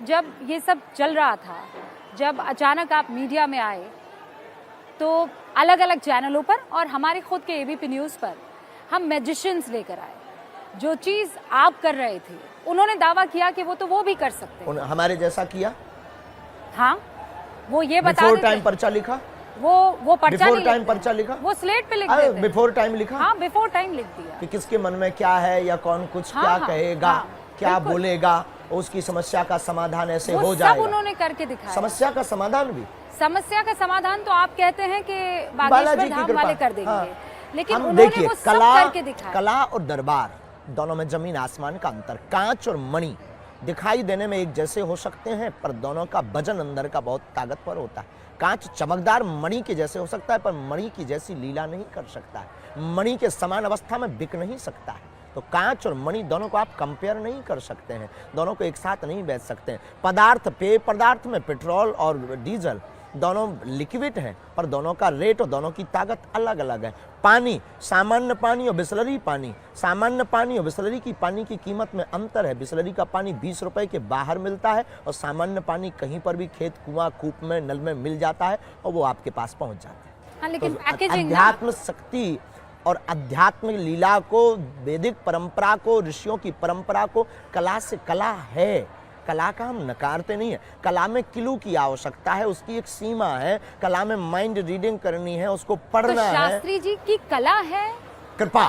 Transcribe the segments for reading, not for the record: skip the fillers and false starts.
जब ये सब चल रहा था, जब अचानक आप मीडिया में आए, तो अलग अलग चैनलों पर और हमारे खुद के एबीपी न्यूज़ पर हम मैजिशियंस लेकर आए। जो चीज़ आप कर रहे थे, उन्होंने दावा किया कि वो भी कर सकते हैं। हमारे जैसा किया। हाँ, वो ये बता बिफोर टाइम पर्चा लिखा। वो पर्चा बिफोर टाइम पर्चा लिखा। वो स्लेट पे लिख देते हैं। बिफोर टाइम लिखा। हाँ, बिफोर टाइम लिख दिया कि किसके मन में क्या है या कौन कुछ क्या कहेगा, क्या बोलेगा, उसकी समस्या का समाधान ऐसे हो जाएगा। सब उन्होंने करके दिखाया। समस्या का समाधान भी। समस्या का समाधान तो आप कहते हैं कि बागेश्वर धाम वाले कर देंगे। हाँ। लेकिन हम उन्होंने देखिए, वो सब करके दिखाया। कला और दरबार दोनों में जमीन आसमान का अंतर। कांच और मणि दिखाई देने में एक जैसे हो सकते हैं, पर दोनों का वजन अंदर का बहुत ताकतवर होता है। कांच चमकदार मणि के जैसे हो सकता है, पर मणि की जैसी लीला नहीं कर सकता है। मणि के समान अवस्था में बिक नहीं सकता है। तो कांच और मणि दोनों को आप कंपेयर नहीं कर सकते हैं, दोनों को एक साथ नहीं बेच सकते हैं। पदार्थ, पेय पदार्थ में पेट्रोल और डीजल दोनों लिक्विड हैं, पर दोनों का रेट और दोनों की ताकत अलग अलग है। पानी, सामान्य पानी और बिसलरी पानी, सामान्य पानी और बिसलरी की पानी की कीमत में अंतर है। बिसलरी का पानी 20 रुपए के बाहर मिलता है और सामान्य पानी कहीं पर भी खेत, कुआं, कूप में, नल में मिल जाता है और वो आपके पास पहुंच जाता है। हाँ, लेकिन तो अध्यात्म शक्ति और आध्यात्मिक लीला को, वैदिक परंपरा को, ऋषियों की परंपरा को, कला से, कला है, कला का हम नकारते नहीं है। कला में क्लू की आवश्यकता है, उसकी एक सीमा है। कला में माइंड रीडिंग करनी है, उसको पढ़ना है। शास्त्री जी की कला है कृपा।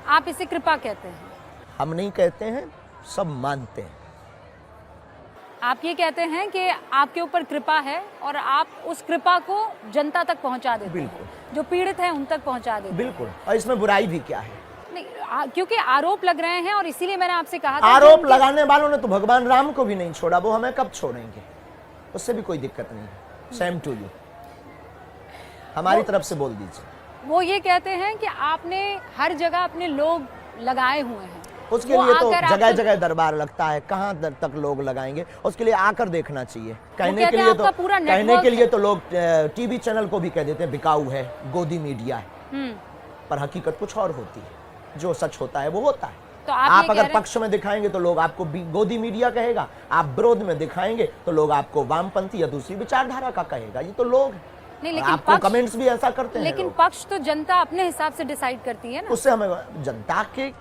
आप इसे कृपा कहते हैं? हम नहीं कहते हैं, सब मानते हैं। आप ये कहते हैं कि आपके ऊपर कृपा है और आप उस कृपा को जनता तक पहुंचा देते हैं। बिल्कुल। जो पीड़ित हैं उन तक पहुंचा देते हैं। बिल्कुल। और इसमें बुराई भी क्या है? नहीं, क्योंकि आरोप लग रहे हैं और इसीलिए मैंने आपसे कहा था। आरोप लगाने वालों ने तो भगवान राम को भी नहीं छोड़ा, वो हमें कब छोड़ेंगे? उससे भी कोई दिक्कत नहीं है। सेम टू यू, हमारी तरफ से बोल दीजिए। वो ये कहते हैं कि आपने हर जगह अपने लोग लगाए हुए हैं। उसके लिए तो जगह जगह दरबार लगता है, कहाँ तक लोग लगाएंगे? उसके लिए आकर देखना चाहिए। कहने के लिए तो लोग टीवी चैनल को भी कह देते हैं बिकाऊ है, गोदी मीडिया है, पर हकीकत कुछ और होती है। जो सच होता है वो होता है। तो आप अगर पक्ष में दिखाएंगे तो लोग आपको गोदी मीडिया कहेगा, आप विरोध में दिखाएंगे तो लोग आपको वामपंथी या दूसरी विचारधारा का कहेगा। ये तो लोग नहीं, लेकिन आपको कमेंट्स भी ऐसा करते हैं। लेकिन पक्ष तो जनता अपने हिसाब से डिसाइड करती है ना। उससे हमें जनता के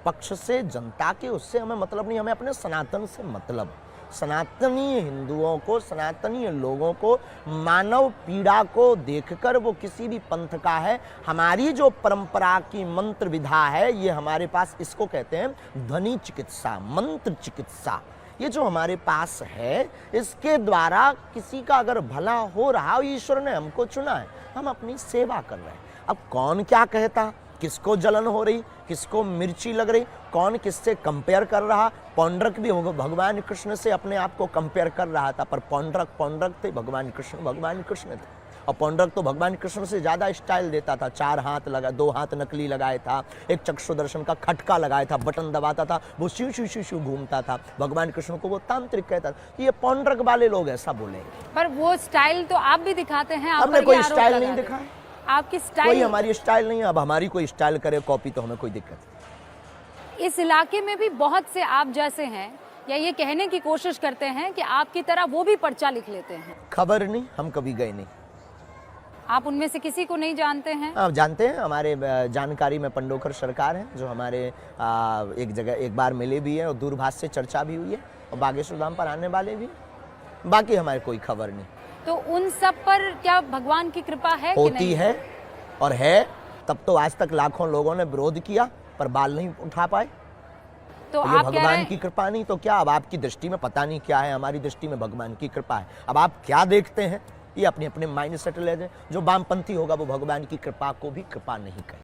पक्ष से, जनता के उससे हमें मतलब नहीं, हमें अपने सनातन से मतलब। सनातनी हिंदुओं को, सनातनी लोगों को मानव पीड़ा को देखकर वो किसी भी पंथ का है। हमारी जो परंपरा की मंत्र विधा है, ये हमारे पास इसको कहते हैं ध्वनि चिकित्सा, मंत्र चिकित्सा। ये जो हमारे पास है, इसके द्वारा किसी का अगर भला हो रहा, ईश्वर ने हमको चुना है, हम अपनी सेवा कर रहे हैं। अब कौन क्या कहता, किसको जलन हो रही, किसको मिर्ची लग रही, कौन किससे कंपेयर कर रहा। पौंड्रक भी भगवान कृष्ण से अपने आप को कंपेयर कर रहा था, पर पौंड्रक थे, भगवान कृष्ण थे। और पौंड्रक तो भगवान कृष्ण से ज्यादा स्टाइल देता था। 4 हाथ लगा, 2 हाथ नकली लगाया था, एक चक्षुदर्शन का खटका लगाया था, बटन दबाता था, वो शिव शिव शिव शिव घूमता था। भगवान कृष्ण को वो तांत्रिक कहता था। ये पौंड्रक वाले लोग ऐसा बोलेंगे। पर वो स्टाइल तो आप भी दिखाते हैं। हमने कोई स्टाइल नहीं दिखाया। आपकी स्टाइल, कोई हमारी स्टाइल नहीं है। अब हमारी कोई स्टाइल करे कॉपी तो हमें कोई दिक्कत नहीं। इस इलाके में भी बहुत से आप जैसे हैं, या ये कहने की कोशिश करते हैं कि आपकी तरह वो भी पर्चा लिख लेते हैं। खबर नहीं, हम कभी गए नहीं। आप उनमें से किसी को नहीं जानते हैं? आप जानते हैं, हमारे जानकारी में पंडोकर सरकार है, जो हमारे एक जगह एक बार मिले भी हैं और दूरभाष से चर्चा भी हुई है, और बागेश्वर धाम पर आने वाले भी। बाकी हमारे कोई खबर नहीं। तो उन सब पर क्या भगवान की कृपा है? होती कि नहीं? है, और है। तब तो आज तक लाखों लोगों ने विरोध किया, पर बाल नहीं उठा पाए। तो आप भगवान की कृपा नहीं तो क्या? अब आपकी दृष्टि में पता नहीं क्या है, हमारी दृष्टि में भगवान की कृपा है। अब आप क्या देखते हैं, ये अपने अपने माइंड सेट ले जाए। जो वामपंथी होगा वो भगवान की कृपा को भी कृपा नहीं कहे।